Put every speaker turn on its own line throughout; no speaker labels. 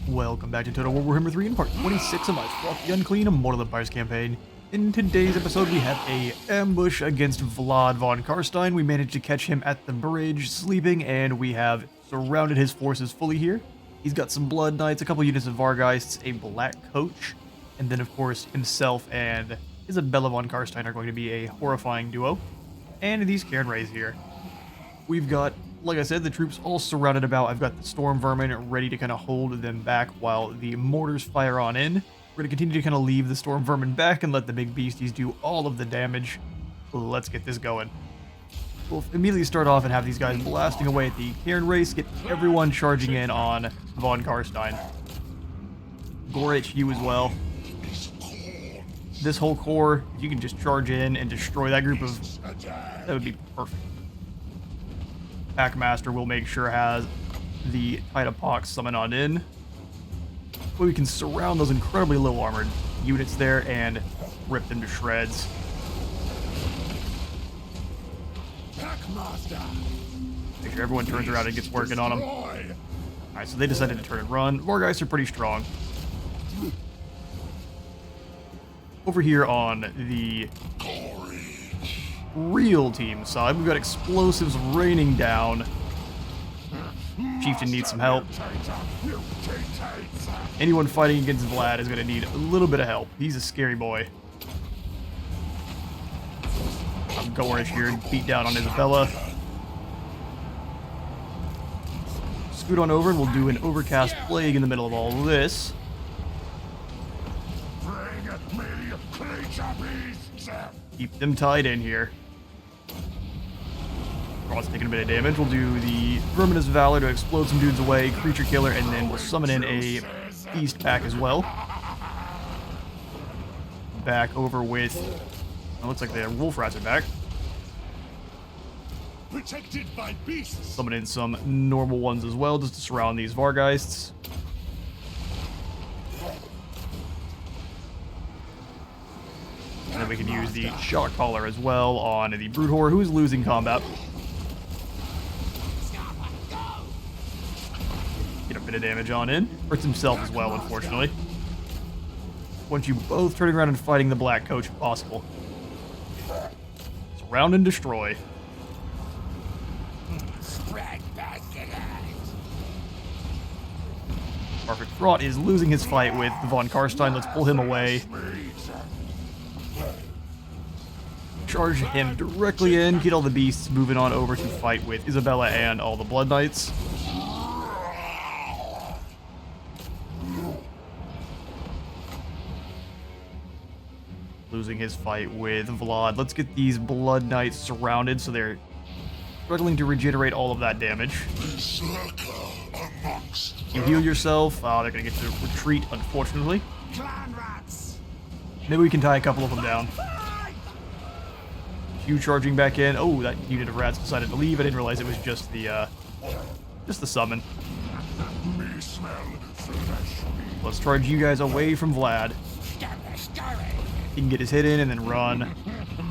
Welcome back to Total War Warhammer 3 in part 26 of my Throt the Unclean Immortal Empires campaign. In today's episode we have a ambush against Vlad von Karstein. We managed to catch him at the bridge sleeping, and we have surrounded his forces fully here. He's got some Blood Knights, a couple units of Vargeists, a Black Coach, and then of course himself and Isabella von Karstein are going to be a horrifying duo. And these Cairn Rays here. We've got, like I said, the troops all surrounded about. I've got the Storm Vermin ready to kind of hold them back while the mortars fire on in. We're going to continue to kind of leave the Storm Vermin back and let the big beasties do all of the damage. Let's get this going. We'll immediately start off and have these guys blasting away at the Cairn Race, get everyone charging in on von Karstein. Gorich, you as well. This whole core, if you can just charge in and destroy that group of... that would be perfect. Packmaster will make sure has the Tide of Pox summon on in. But we can surround those incredibly low armored units there and rip them to shreds. Make sure everyone turns around and gets working on them. Alright, so they decided to turn and run. Vargeists are pretty strong. Over here on the real team side, we've got explosives raining down. Chieftain needs some help. Anyone fighting against Vlad is going to need a little bit of help. He's a scary boy. I'm Gorich here and beat down on Isabella. Scoot on over and we'll do an Overcast Plague in the middle of all this. Keep them tied in here. Throt's taking a bit of damage. We'll do the Verminous Valor to explode some dudes away, Creature Killer, and then we'll summon in a Beast Pack as well. Back over with... it looks like the Wolf Rats are back.
Protected by beasts.
Summon in some normal ones as well, just to surround these Vargeists. And then we can use the Shock Collar as well on the Brood Whore, who is losing combat. Get a bit of damage on in. Hurts himself as well, unfortunately. Want you both turning around and fighting the Black Coach if possible. Surround and destroy. Perfect. Throt is losing his fight with von Karstein. Let's pull him away. Charge him directly in, get all the beasts moving on over to fight with Isabella and all the Blood Knights. Losing his fight with Vlad. Let's get these Blood Knights surrounded so they're struggling to regenerate all of that damage. You heal yourself. Oh, they're going to get to retreat, unfortunately. Maybe we can tie a couple of them down. Hugh charging back in. Oh, that unit of rats decided to leave. I didn't realize it was just the summon. Let's charge you guys away from Vlad. He can get his hit in and then run.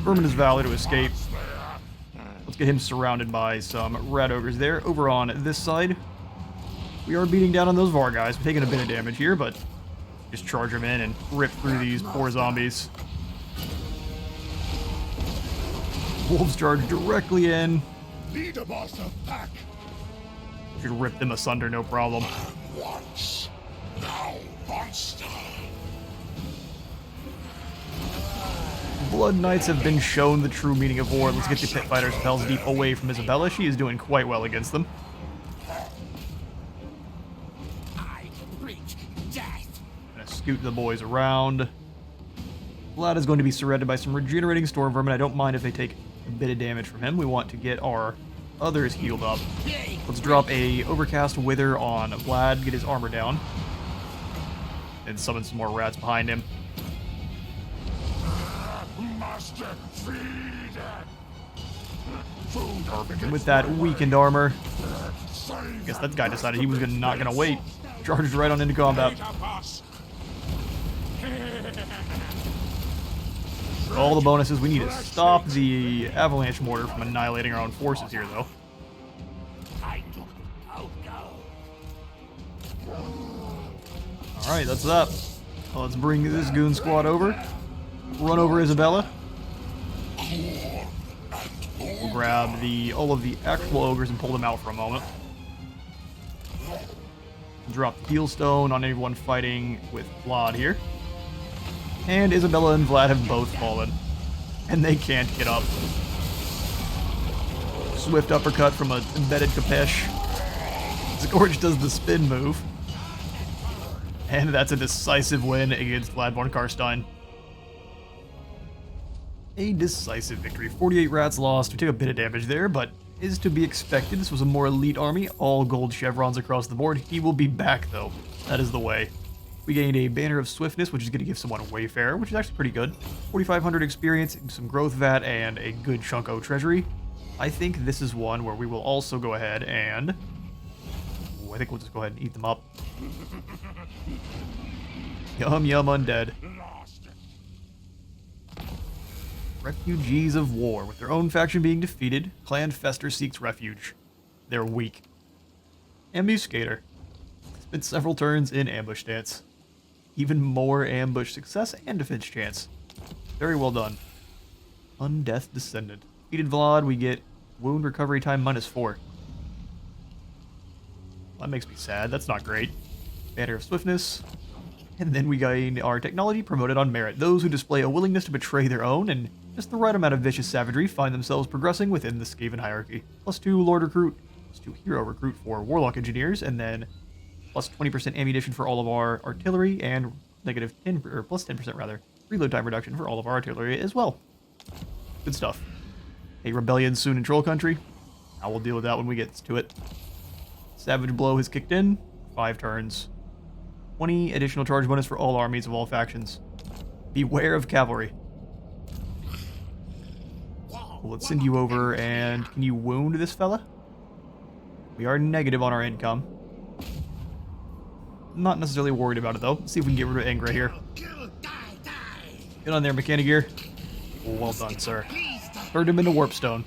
Verminous Valor to escape. Let's get him surrounded by some rat ogres there. Over on this side, we are beating down on those Vargeists. We're taking a bit of damage here, but just charge them in and rip through these poor zombies. Wolves charge directly in.
Leader boss of pack.
Should rip them asunder, no problem.
Once, now monster.
Blood Knights have been shown the true meaning of war. Let's get the Pit Fighters of Hell's Deep away from Isabella. She is doing quite well against them.
I reach death.
Gonna scoot the boys around. Vlad is going to be surrounded by some regenerating Storm Vermin. I don't mind if they take a bit of damage from him. We want to get our others healed up. Let's drop a Overcast Wither on Vlad, get his armor down, and summon some more rats behind him.
Master, feed.
Perfect. And with that weakened armor, I guess that guy decided he was not gonna wait. Charged right on into combat. All the bonuses. We need to stop the Avalanche Mortar from annihilating our own forces here, though. Alright, that's up. Let's bring this goon squad over. Run over Isabella. We'll grab all of the actual ogres and pull them out for a moment. Drop the heal stone on anyone fighting with Vlad here. And Isabella and Vlad have both fallen. And they can't get up. Swift uppercut from an embedded Kapesh. Scourge does the spin move. And that's a decisive win against Vlad von Karstein. A decisive victory. 48 rats lost. We took a bit of damage there, but is to be expected. This was a more elite army. All gold chevrons across the board. He will be back, though. That is the way. We gained a Banner of Swiftness, which is going to give someone a Wayfarer, which is actually pretty good. 4,500 experience, some Growth Vat, and a good chunk of Treasury. I think this is one where we will also go ahead and... Ooh, I think we'll just go ahead and eat them up. Yum, yum, undead. Refugees of War. With their own faction being defeated, Clan Fester seeks refuge. They're weak. Ambuscator. Spent several turns in ambush stance. Even more ambush success and defense chance. Very well done. Undeath Descendant. Defeated Vlad, we get wound recovery time -4. That makes me sad. That's not great. Banner of Swiftness. And then we gain our technology promoted on merit. Those who display a willingness to betray their own and just the right amount of vicious savagery find themselves progressing within the Skaven hierarchy. +2 Lord Recruit, +2 Hero Recruit for Warlock Engineers, and then +20% ammunition for all of our artillery, and -10 or +10% rather reload time reduction for all of our artillery as well. Good stuff. A rebellion soon in Troll Country. I will deal with that when we get to it. Savage Blow has kicked in. 5 turns. 20 additional charge bonus for all armies of all factions. Beware of cavalry. Well, let's send you over, and can you wound this fella? We are negative on our income. Not necessarily worried about it, though. Let's see if we can get rid of Ingra here. Get on there, Mechanigear. Well done, sir. Turned him into Warpstone.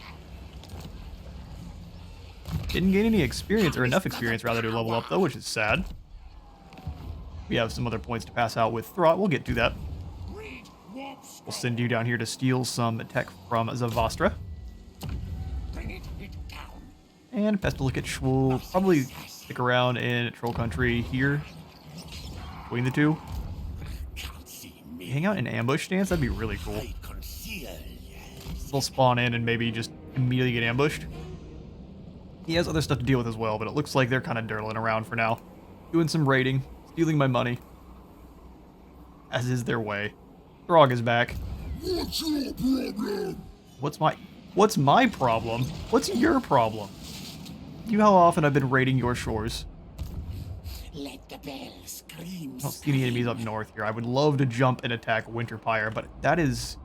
Didn't gain any experience, or enough experience, rather, to level up, though, which is sad. We have some other points to pass out with Throt. We'll get to that. We'll send you down here to steal some tech from Zavastra. And Pestilicate will probably stick around in Troll Country here. Between the two. Hang out in ambush stance, that'd be really cool. They'll spawn in and maybe just immediately get ambushed. He has other stuff to deal with as well, but it looks like they're kind of dirtling around for now. Doing some raiding, stealing my money. As is their way. Throg is back.
What's your problem?
What's my problem? What's your problem? You know how often I've been raiding your shores.
Let the bell scream.
I don't see any enemies up north here. I would love to jump and attack Winterpire, but that is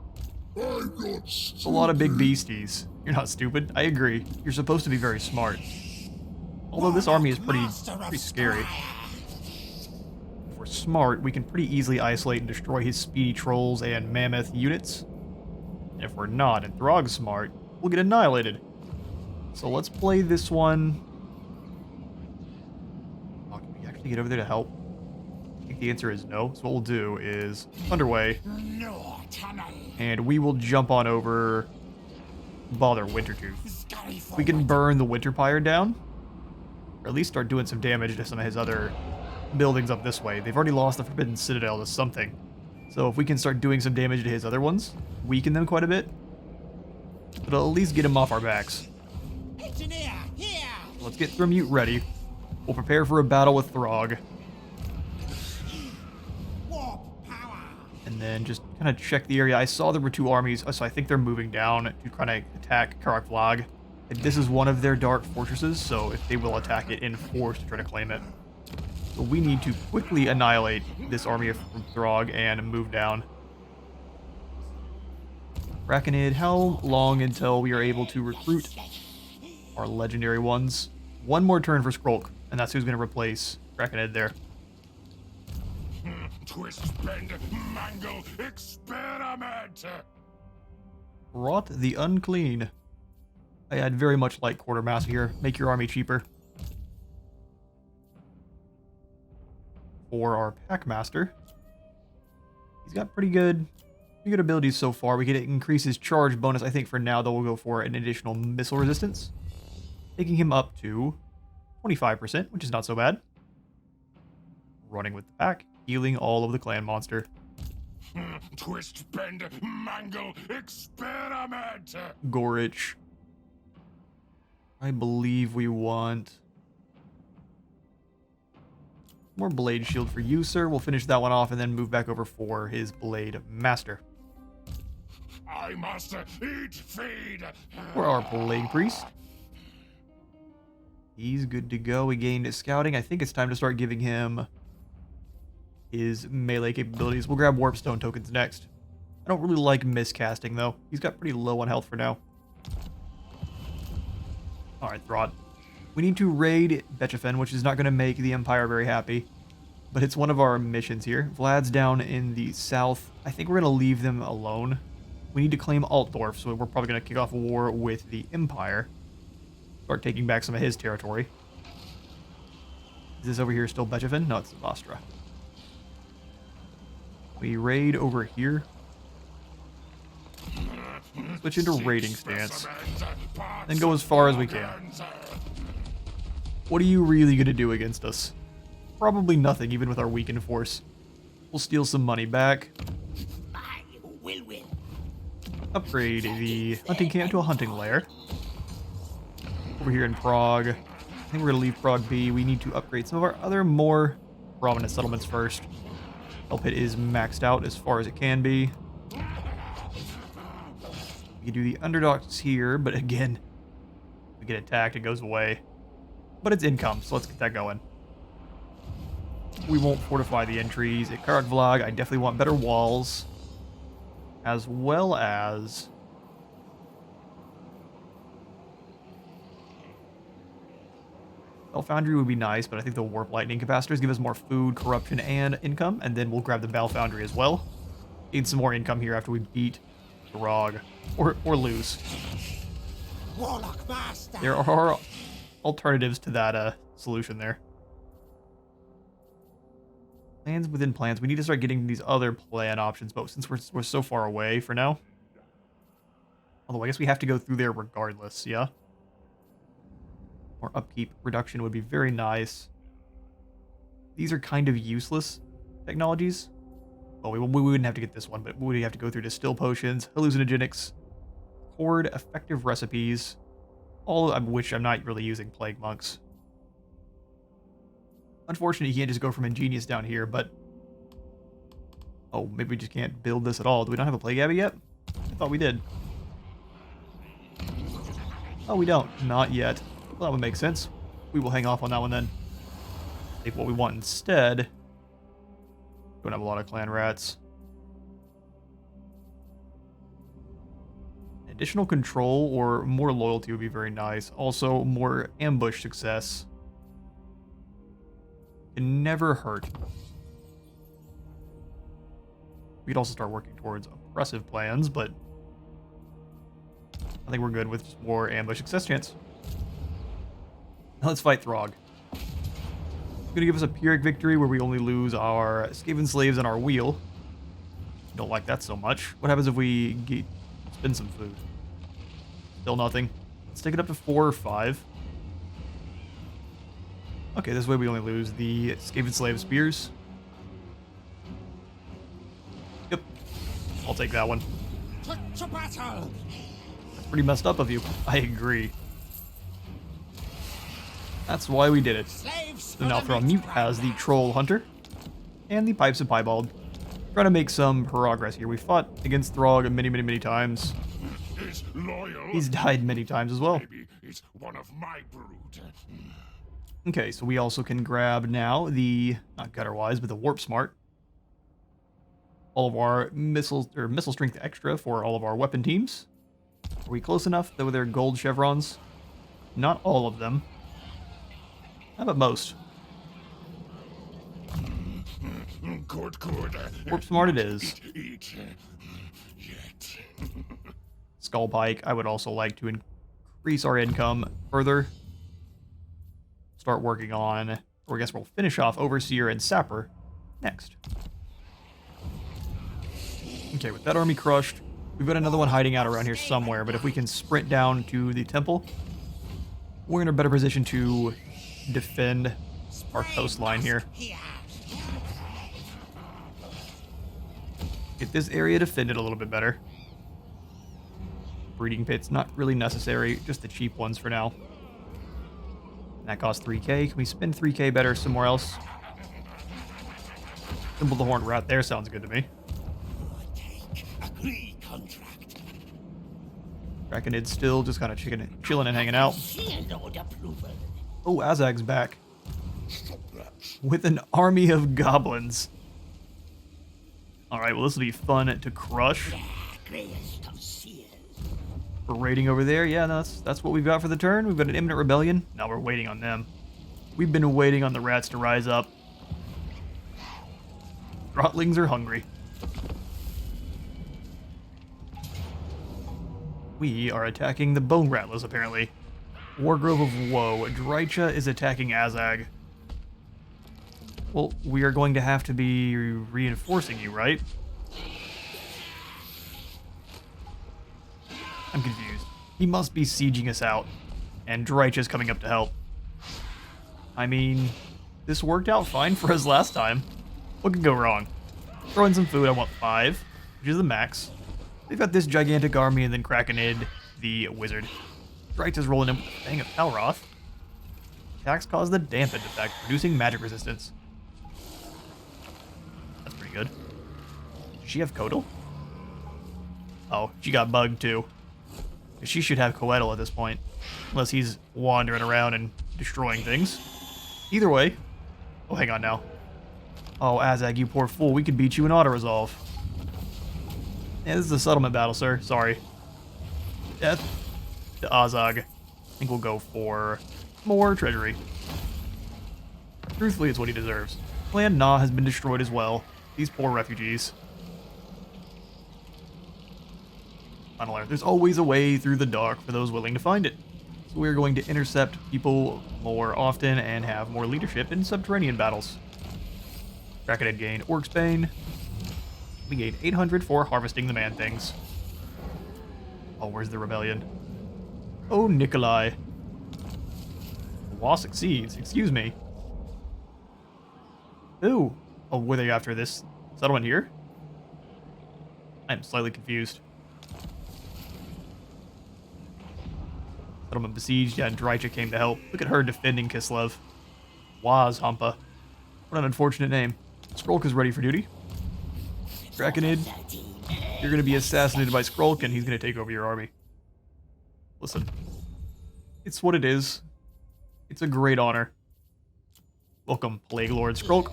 I'm not stupid.
a lot of big beasties. You're not stupid. I agree. You're supposed to be very smart. Although this army is pretty scary. If we're smart, we can pretty easily isolate and destroy his speedy trolls and mammoth units. And if we're not, and Throg's smart, we'll get annihilated. So let's play this one. Oh, can we actually get over there to help? I think the answer is no. So what we'll do is underway,
No tunnel.
and we will jump on over, bother Wintertooth. We can burn the Winterpire down, or at least start doing some damage to some of his other buildings up this way. They've already lost the Forbidden Citadel to something. So if we can start doing some damage to his other ones, weaken them quite a bit, it'll at least get him off our backs.
Engineer, here.
Let's get Thrumute ready. We'll prepare for a battle with Throg.
Warp power.
And then just kind of check the area. I saw there were 2 armies, so I think they're moving down to kind of attack Karak Vlag. And this is one of their dark fortresses, so if they will attack it in force to try to claim it. So we need to quickly annihilate this army of Throg and move down. Arachnid, how long until we are able to recruit our legendary ones? One more turn for Skrulk, and that's who's going to replace Arachnid there.
Twist, bend, mangle, experiment.
Throt the Unclean. I'd very much like Quartermaster here. Make your army cheaper. for our Packmaster. He's got pretty good abilities so far. We could increase his charge bonus. I think for now, though, we'll go for an additional missile resistance, taking him up to 25%, which is not so bad. Running with the pack, healing all of the clan monster.
Twist, bend, mangle, experiment!
Gorich. I believe we want more blade shield for you, sir. We'll finish that one off and then move back over for his blade master.
I must eat, feed.
For our plague priest. He's good to go. We gained scouting. I think it's time to start giving him his melee capabilities. We'll grab warpstone tokens next. I don't really like miscasting though. He's got pretty low on health for now. Alright, Throt. We need to raid Bechefen, which is not going to make the Empire very happy. But it's one of our missions here. Vlad's down in the south. I think we're going to leave them alone. We need to claim Altdorf, so we're probably going to kick off a war with the Empire. Start taking back some of his territory. Is this over here still Bechefen? No, it's Vostra. We raid over here. Switch into raiding stance. Then go as far as we can. What are you really going to do against us? Probably nothing, even with our weakened force. We'll steal some money back. Upgrade the hunting camp to a hunting lair. Over here in Prague. I think we're going to leave Prague be. We need to upgrade some of our other more prominent settlements first. Elpit is maxed out as far as it can be. We can do the underdogs here, but again, we get attacked, it goes away. But it's income, so let's get that going. We won't fortify the entries. At Karak Vlog, I definitely want better walls. As well as Bell Foundry would be nice, but I think the Warp Lightning capacitors give us more food, corruption, and income, and then we'll grab the Bell Foundry as well. Need some more income here after we beat the Rog. Or lose.
Warlock master.
There are alternatives to that solution there. Plans within plans. We need to start getting these other plan options, but since we're so far away for now. Although I guess we have to go through there regardless, yeah? More upkeep reduction would be very nice. These are kind of useless technologies. Well, we wouldn't have to get this one, but we would have to go through distill potions, hallucinogenics, cord effective recipes, all of which I'm not really using plague monks. Unfortunately, you can't just go from ingenious down here, but oh, maybe we just can't build this at all. Do we not have a plague abbey yet? I thought we did. Oh, we don't. Not yet. Well, that would make sense. We will hang off on that one then. Take what we want instead. Don't have a lot of clan rats. Additional control or more loyalty would be very nice. Also, more ambush success. Can never hurt. We could also start working towards oppressive plans, but I think we're good with just more ambush success chance. Now let's fight Throg. It's going to give us a Pyrrhic victory where we only lose our Skaven slaves and our wheel. Don't like that so much. What happens if we spin some food? Still nothing. Let's take it up to 4 or 5. Okay, this way we only lose the Skaven slave spears. Yep. I'll take that one.
To battle.
That's pretty messed up of you. I agree. That's why we did it. So now Thromute has the Troll Hunter and the Pipes of Piebald. Trying to make some progress here. We fought against Throg many times.
Is loyal.
He's died many times as well.
Maybe he's one of my brood.
Okay, so we also can grab now the, not gutter-wise, but the Warp Smart. All of our missiles, or missile strength extra for all of our weapon teams. Are we close enough though with their gold chevrons? Not all of them. How about most?
Good.
Warp Smart it is.
Eat. Yet.
Skull Pike, I would also like to increase our income further. Start working on, or I guess we'll finish off Overseer and Sapper. next. Okay, with that army crushed, we've got another one hiding out around here somewhere, but if we can sprint down to the temple, we're in a better position to defend our coastline here. Get this area defended a little bit better. Breeding pits, not really necessary, just the cheap ones for now. That costs 3k. Can we spend 3k better somewhere else? Symbol the Horned Rat there sounds good to me. Draconid's still just kind of chilling and hanging out. Oh, Azag's back. With an army of goblins. Alright, well this will be fun to crush. We're raiding over there. Yeah, no, that's what we've got for the turn. We've got an imminent rebellion. Now we're waiting on them. We've been waiting on the rats to rise up. Throtlings are hungry. We are attacking the Bone Rattlers, apparently. Wargrove of Woe. Drycha is attacking Azag. Well, we are going to have to be reinforcing you, right? I'm confused. He must be sieging us out, and Drycha's coming up to help. I mean, this worked out fine for us last time. What could go wrong? Throw in some food, I want 5, which is the max. They've got this gigantic army and then Krakenid, the wizard. Drycha's rolling in with the Fang of Talroth. Attacks cause the dampened effect, producing magic resistance. That's pretty good. Does she have Kodal? Oh, she got bugged too. She should have Coetal at this point. Unless he's wandering around and destroying things. Either way. Oh, hang on now. Oh, Azag, you poor fool. We could beat you in auto-resolve. Yeah, this is a settlement battle, sir. Sorry. Death to Azag. I think we'll go for more treasury. Truthfully, it's what he deserves. Clan Na has been destroyed as well. These poor refugees. There's always a way through the dark for those willing to find it. So we're going to intercept people more often and have more leadership in subterranean battles. Draconid gain Orc's Bane. We gain 800 for harvesting the man-things. Oh, where's the rebellion? Oh, Nikolai. The law succeeds. Excuse me. Ooh. Oh, were they after this settlement here? I'm slightly confused. Settlement besieged, and Drycha came to help. Look at her defending Kisslev. Waz Hampa. What an unfortunate name. Skrulk is ready for duty. Draconid, you're going to be assassinated by Skrulk, and he's going to take over your army. Listen. It's what it is. It's a great honor. Welcome, Plague Lord Skrulk.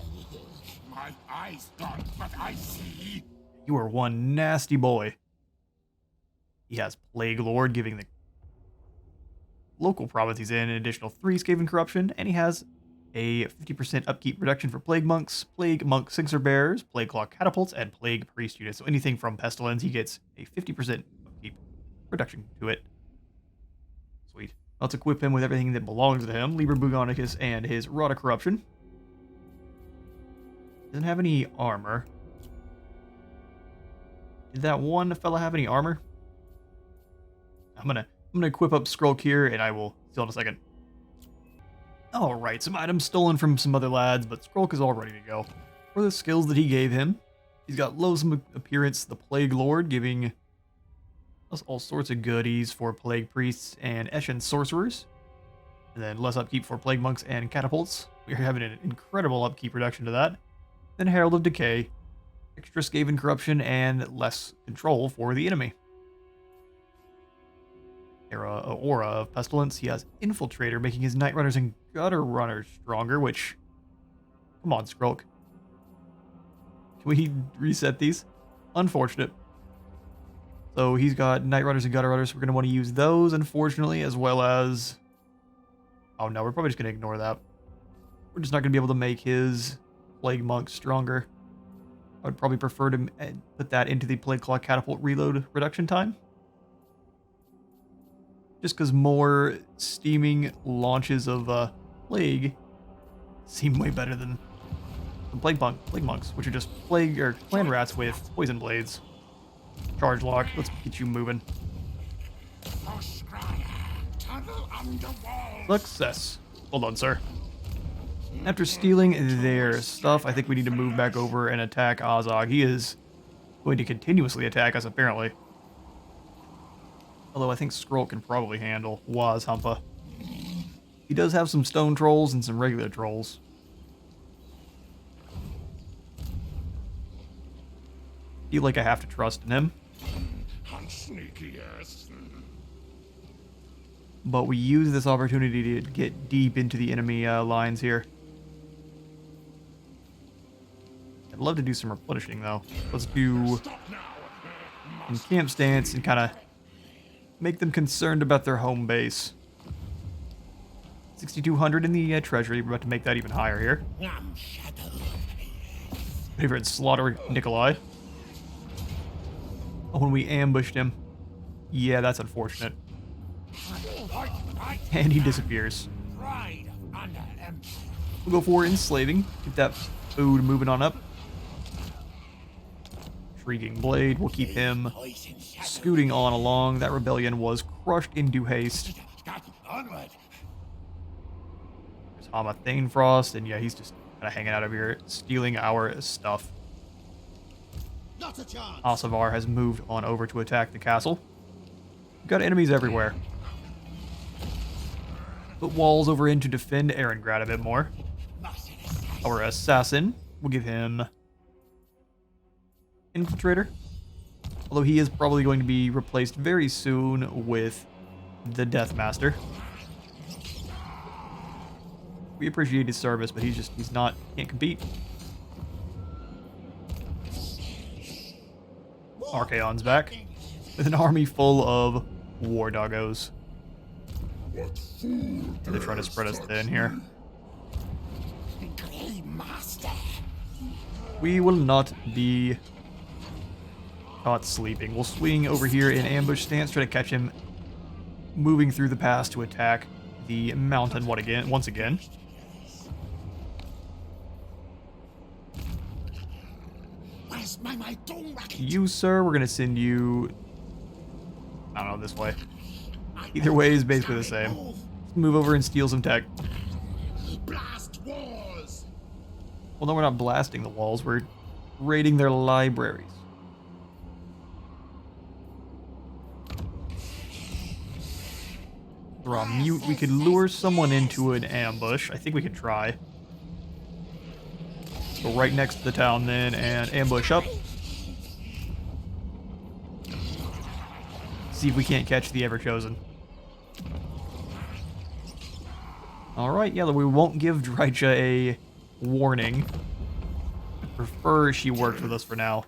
My eyes don't, but I see.
You are one nasty boy. He has Plague Lord, giving the local province he's in an additional 3 Skaven Corruption, and he has a 50% upkeep reduction for Plague Monks, Plague Monk Sixer Bearers, Plague Claw Catapults, and Plague Priest units. So anything from Pestilence, he gets a 50% upkeep reduction to it. Sweet. Let's equip him with everything that belongs to him. Liber Bugonicus and his Rod of Corruption. Doesn't have any armor. Did that one fella have any armor? I'm gonna equip up Skrulk here, and I will see in a second. Alright, some items stolen from some other lads, but Skrulk is all ready to go. For the skills that he gave him, he's got Loathsome Appearance, the Plague Lord, giving us all sorts of goodies for Plague Priests and Eshin Sorcerers. And then less upkeep for Plague Monks and Catapults. We're having an incredible upkeep reduction to that. Then Herald of Decay, extra Skaven Corruption, and less control for the enemy. Aura of Pestilence. He has Infiltrator, making his Night Runners and Gutter Runners stronger, which... Come on, Skrulk. Can we reset these? Unfortunate. So he's got Night Runners and Gutter Runners. We're going to want to use those, unfortunately, as well as... Oh no, we're probably just going to ignore that. We're just not going to be able to make his Plague Monk stronger. I would probably prefer to put that into the Plague Claw Catapult reload reduction time. Just because more steaming launches of Plague seem way better than The plague monks, which are just plague or clan rats with poison blades. Charge lock. Let's get you moving. Success. Hold on, sir. After stealing their stuff, I think we need to move back over and attack Azog. He is going to continuously attack us, apparently. Although I think Skrull can probably handle Wazhampa. He does have some stone trolls and some regular trolls. Feel like I have to trust in him. But we use this opportunity to get deep into the enemy lines here. I'd love to do some replenishing, though. Let's do some camp stance and kind of make them concerned about their home base. 6,200 in the treasury. We're about to make that even higher here. Favorite slaughter Nikolai. Oh, when we ambushed him. Yeah, that's unfortunate. And he disappears. We'll go for enslaving. Get that food moving on up. Shrieking Blade. We'll keep him scooting on along. That rebellion was crushed into haste. There's Hama Thanefrost, and yeah, he's just kind of hanging out over here, stealing our stuff. Asavar has moved on over to attack the castle. We've got enemies everywhere. Put walls over in to defend Erengrad a bit more. Our assassin, we'll give him Infiltrator. Although he is probably going to be replaced very soon with the Deathmaster. We appreciate his service, but he's can't compete. Archaon's back with an army full of war doggos. They're trying to spread us thin here. We will not be caught sleeping. We'll swing over here in ambush stance, try to catch him moving through the pass to attack the mountain once again. You, sir, we're going to send you, I don't know, this way. Either way is basically the same. Let's move over and steal some tech. Well, no, we're not blasting the walls. We're raiding their libraries. We're on mute. We could lure someone into an ambush. I think we could try. Go right next to the town then and ambush up. See if we can't catch the Everchosen. Alright, yeah, we won't give Drycha a warning. I prefer she worked with us for now.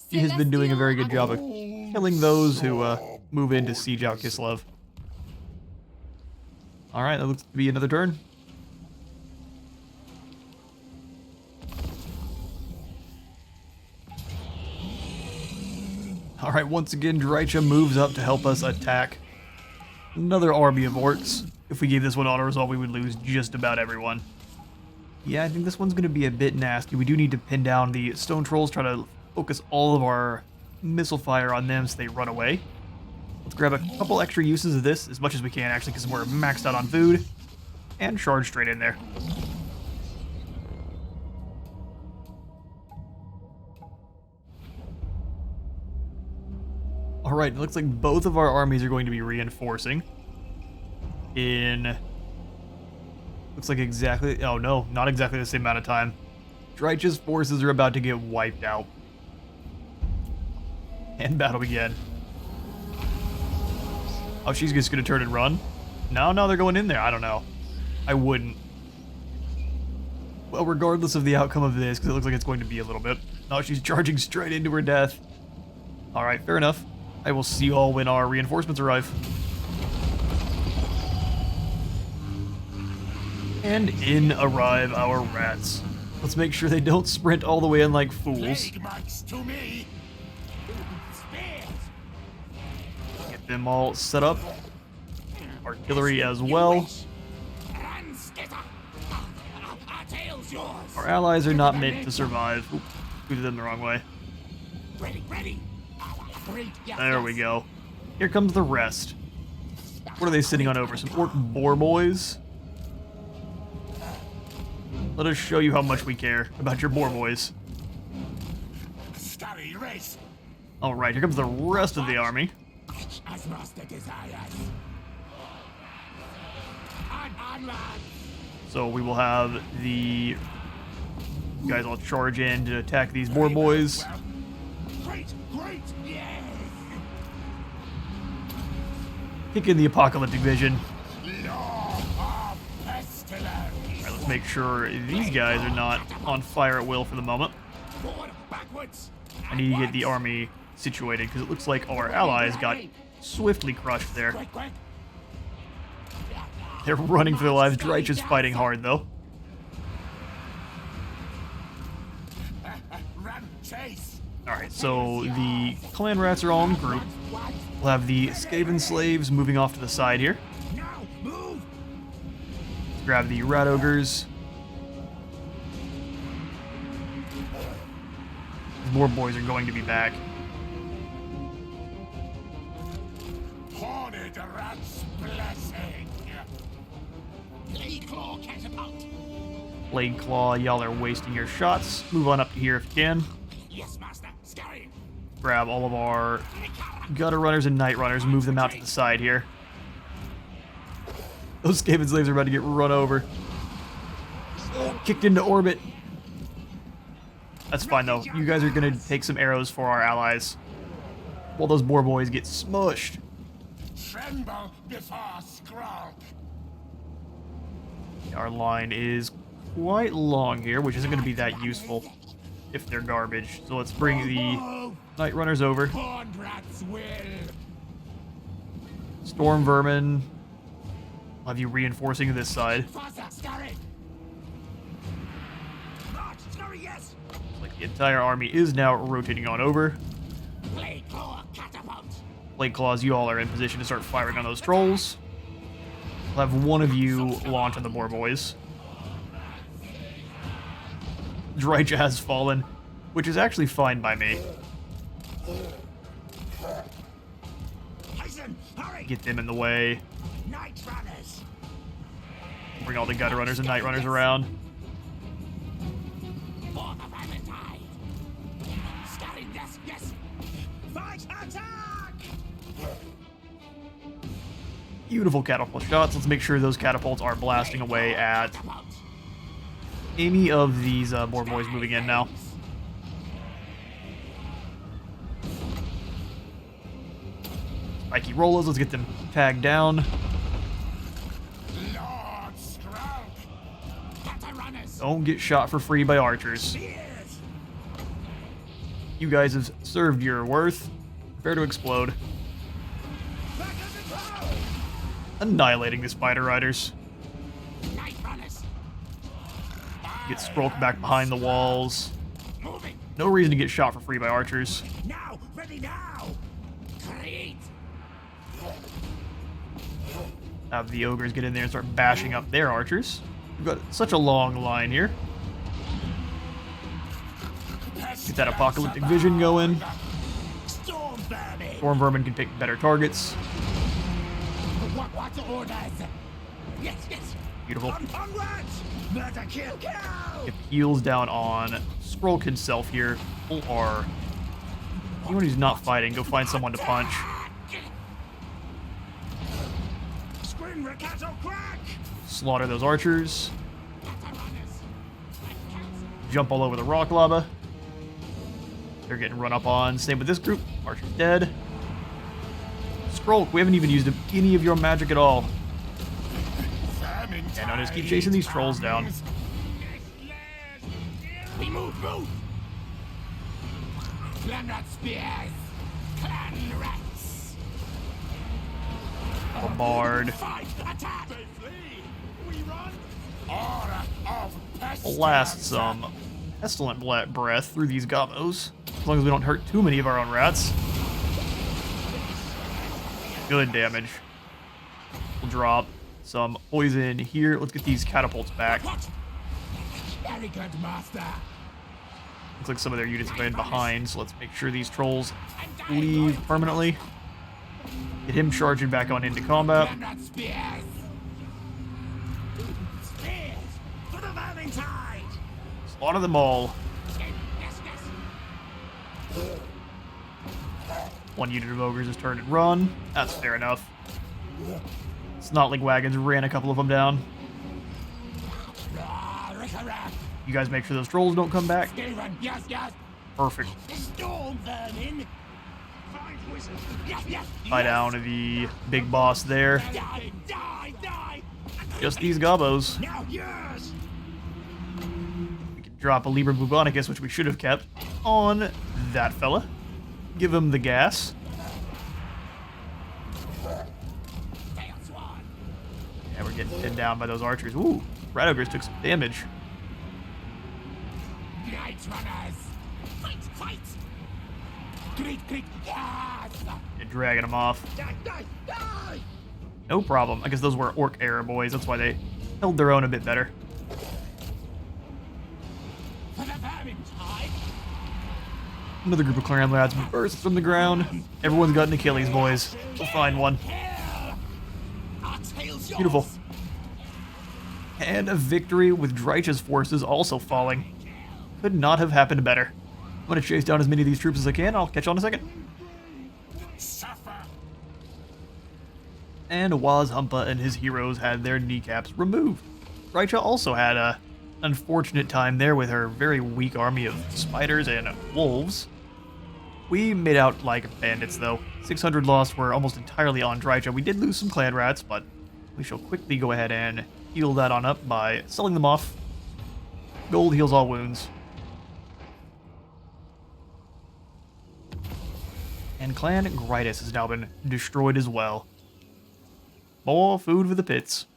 She has been doing a very good job of killing those who move in to siege out Kisslev. Alright, that looks to be another turn. Alright, once again, Drycha moves up to help us attack another army of orcs. If we gave this one auto-resolve, we would lose just about everyone. Yeah, I think this one's going to be a bit nasty. We do need to pin down the stone trolls, try to focus all of our missile fire on them so they run away. Let's grab a couple extra uses of this, as much as we can, actually, because we're maxed out on food. And charge straight in there. Alright, it looks like both of our armies are going to be reinforcing. Looks like exactly... Oh no, not exactly the same amount of time. Drycha's forces are about to get wiped out. And battle begin. Oh, she's just gonna turn and run? No, they're going in there. I don't know. I wouldn't. Well, regardless of the outcome of this, because it looks like it's going to be a little bit. No, she's charging straight into her death. Alright, fair enough. I will see you all when our reinforcements arrive. And in arrive our rats. Let's make sure they don't sprint all the way in like fools. Get them all set up. Artillery as well.
yours.
Our allies are not meant to survive. Oop, booted them the wrong way.
Ready, ready. Great, yes,
There we
yes.
go. Here comes the rest. What are they sitting on over? Some orc boar boys? Let us show you how much we care about your boar boys.
Scurry race.
Alright, here comes the rest of the army.
As master desires. Onward.
So we will have the guys all charge in to attack these boar boys.
Well, great, great, yes.
Kick in the apocalyptic vision.
Law of pestilence.
Alright, let's make sure these guys are not on fire at will for the moment.
Forward, backwards.
I need to get the army situated because it looks like our allies got swiftly crushed there.
Quick, quick.
They're running for their lives. Dreich is fighting hard though.
Run, chase.
Alright, so the clan rats are all in group. We'll have the Skaven slaves moving off to the side here.
Now, move.
Let's grab the rat ogres. These boar boys are going to be back.
Horned rat's blessing. Blade claw catapult.
Blade Claw, y'all are wasting your shots. Move on up to here if you can.
Yes, master. Scurry.
Grab all of our gutter runners and night runners, move them out to the side here. Those Skaven slaves are about to get run over. Oh, kicked into orbit. That's fine though. You guys are gonna take some arrows for our allies. While those boar boys get smushed.
Tremble before Skrulk.
Our line is quite long here, which isn't gonna be that useful if they're garbage. So let's bring the night runners over.
Horned rats will.
Storm vermin. I'll have you reinforcing this side.
Faster, scurry. March, scurry, yes.
Like the entire army is now rotating on over.
Blade claw catapult.
Blade Claws, you all are in position to start firing on those trolls. I'll have one of you launch on the boar boys. Dreich has fallen, which is actually fine by me.
Hasten, hurry.
Get them in the way.
Night runners.
Bring all the gutter runners and night runners around.
For the Valentine. Scurry, yes, yes. Fight, attack.
Beautiful catapult shots. Let's make sure those catapults are blasting away at
Catapult.
any of these boar boys moving in now. Spiky Rollers, let's get them tagged down.
Lord Skrulk. Gutter runners.
Don't get shot for free by archers.
Spears.
You guys have served your worth. Prepare to explode.
Back of the tower.
Annihilating the Spider Riders.
Night runners.
Get Skrulk back behind the walls.
Moving.
No reason to get shot for free by archers.
Now, ready now. Great.
Have the ogres get in there and start bashing up their archers. We've got such a long line here. Get that apocalyptic vision going.
Storm vermin.
Storm vermin can pick better targets.
What orders? Yes, yes.
Beautiful.
Onwards. Murder, kill, kill.
Get the heals down on Skrulk himself here. Full R. Anyone who's not fighting, go find someone to punch.
Scream, Rickato, crack.
Slaughter those archers. Jump all over the rock lava. They're getting run up on. Same with this group. Archer's dead. Skrulk, we haven't even used any of your magic at all. And I'll just keep chasing these trolls down.
We move. Clan rat spears. Clan rats.
A bard.
Fight, attack. They flee. We run. Aura of pestilence.
Blast some pestilent breath through these gobos. As long as we don't hurt too many of our own rats. Good damage. We'll drop some poison here. Let's get these catapults back.
What? Very good, master.
Looks like some of their units have been behind, so let's make sure these trolls leave permanently. Get him charging back on into combat.
Spears. Spears for the Valentine.
Slaughter them all.
Yes, yes.
One unit of ogres has turned and run. That's fair enough. It's not like wagons ran a couple of them down. You guys make sure those trolls don't come back.
Yes, yes.
Perfect.
Storm vermin. Find wizards. Yes, yes.
Tie down the big boss there.
Die, die, die.
Just these gobos.
Now yours.
We can drop a Liber Bubonicus, which we should have kept, on that fella. Give him the gas. Yeah, we're getting pinned down by those archers. Ooh, Rat Ogres took some damage.
Night runners. Fight, fight. Great, great. Yes.
You're dragging them off.
Die, die, die.
No problem. I guess those were Orc era boys. That's why they held their own a bit better.
For the Valentine.
Another group of clan lads bursts from the ground. Everyone's got an Achilles, boys. We'll find one.
Our tails yours.
Beautiful. And a victory with Drycha's forces also falling. Could not have happened better. I'm going to chase down as many of these troops as I can. I'll catch you on in a second.
Suffer.
And Wazhumpa and his heroes had their kneecaps removed. Drycha also had a unfortunate time there with her very weak army of spiders and wolves. We made out like bandits though. 600 lost were almost entirely on Drycha. We did lose some clan rats, but we shall quickly go ahead and heal that on up by selling them off. Gold heals all wounds. And Clan Gritus has now been destroyed as well. More food for the pits.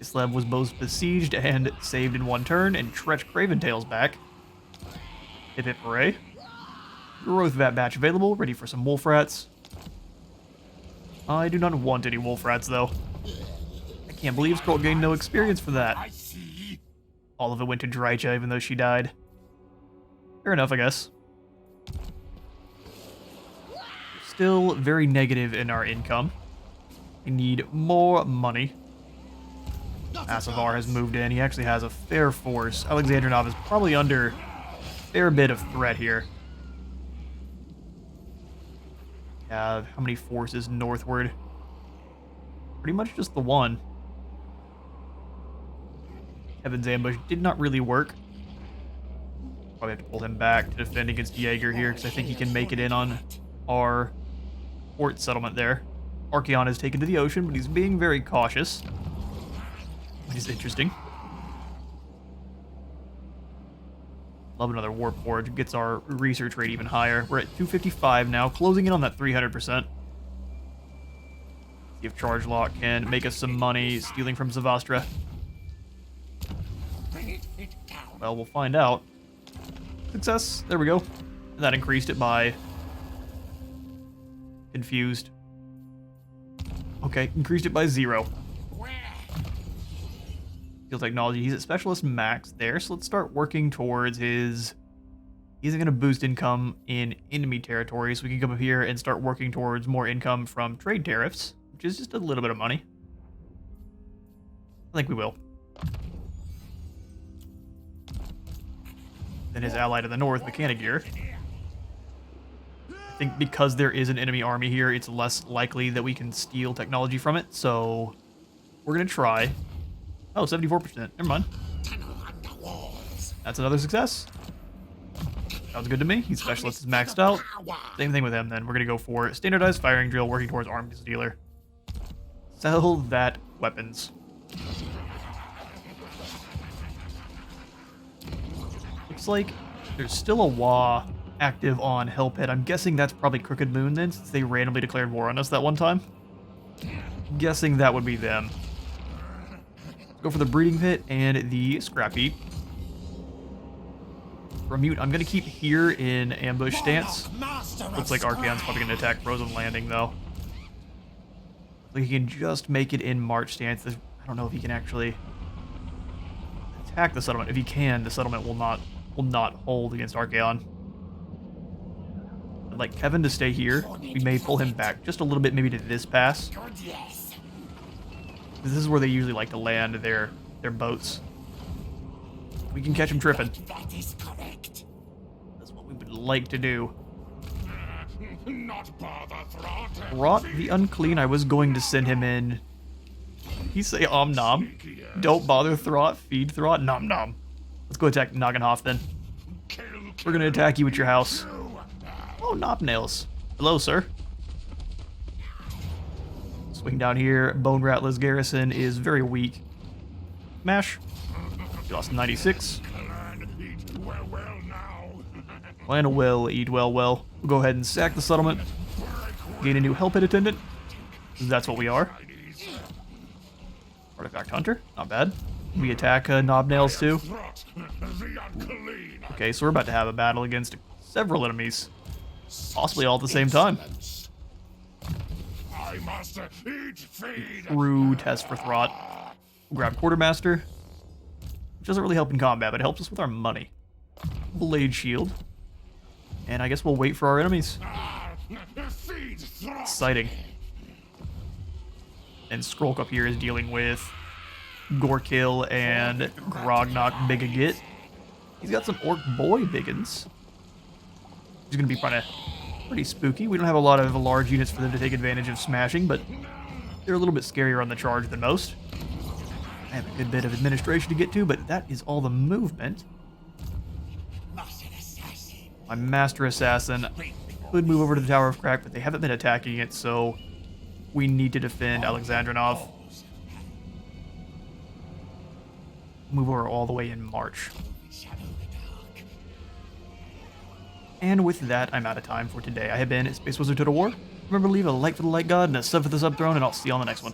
Kisslev was both besieged and saved in one turn, and Tretch Craventail's back. Hip hip hooray. Growth Vat batch available, ready for some wolf rats. I do not want any wolf rats though. I can't believe Scroll gained no experience for that.
I see.
All of it went to Drycha even though she died. Fair enough, I guess. Still very negative in our income. We need more money. Asavar has moved in. He actually has a fair force. Alexandrinov is probably under a fair bit of threat here. How many forces northward? Pretty much just the one. Kevin's ambush did not really work. Probably have to pull him back to defend against Jaeger here, because I think he can make it in on our port settlement there. Archeon is taken to the ocean, but he's being very cautious, which is interesting. Love another Warp Forge. Gets our research rate even higher. We're at 255 now, closing in on that 300%. See if Charge Lock can make us some money stealing from Zavastra. Well, we'll find out. Success. There we go. And that increased it by... Confused. Okay, increased it by 0. Steel Technology, he's at Specialist Max there, so let's start working towards his... He's going to boost income in enemy territory, so we can come up here and start working towards more income from trade tariffs, which is just a little bit of money. I think we will. Then his ally to the north, Mechanic Gear. I think because there is an enemy army here, it's less likely that we can steal technology from it, so we're going to try. Oh, 74%. Never mind. That's another success. Sounds good to me. He's Specialist is maxed out. Same thing with him then. We're going to go for Standardized Firing Drill, working towards Arms Dealer. Sell that weapons. Looks like there's still a WA active on Hellpit. I'm guessing that's probably Crooked Moon then, since they randomly declared war on us that one time. Guessing that would be them. Go for the Breeding Pit and the Scrap Heap. For Mute, I'm going to keep here in ambush stance. Looks like Archeon's probably going to attack Frozen Landing, though. Like he can just make it in March stance. I don't know if he can actually attack the settlement. If he can, the settlement will not hold against Archaon. I'd like Kevin to stay here. We may pull him back just a little bit, maybe to this pass. This is where they usually like to land their boats. We can catch him tripping.
That is correct.
That's what we would like to do.
Not bother, Throt.
Throt the Unclean, I was going to send him in. He say om nom. Don't bother Throt, feed Throt, nom nom. Let's go attack Noggenhoff then. We're gonna attack you at your house. Oh, Knobnails. Hello, sir. Swing down here. Bone Rattler's garrison is very weak. Smash. You lost 96. Plan well, eat well. We'll go ahead and sack the settlement. Gain a new Hell Pit attendant. That's what we are. Artifact Hunter. Not bad. We attack Knobnails too. Okay, so we're about to have a battle against several enemies. Possibly all at the same time.
I must eat, feed.
True test for Throt. We'll grab Quartermaster. Which doesn't really help in combat, but it helps us with our money. Blade Shield. And I guess we'll wait for our enemies. Exciting. And Skrulk up here is dealing with Gorkill and Grognok Bigagit. He's got some Orc Boy Biggins. He's going to be pretty spooky. We don't have a lot of large units for them to take advantage of smashing, but they're a little bit scarier on the charge than most. I have a good bit of administration to get to, but that is all the movement. My Master Assassin could move over to the Tower of Crack, but they haven't been attacking it, so we need to defend Alexandrinov. Move over all the way in March. And with that, I'm out of time for today. I have been Space Wizard Total War. Remember to leave a like for the Light God and a sub for the Sub Throne, and I'll see you on the next one.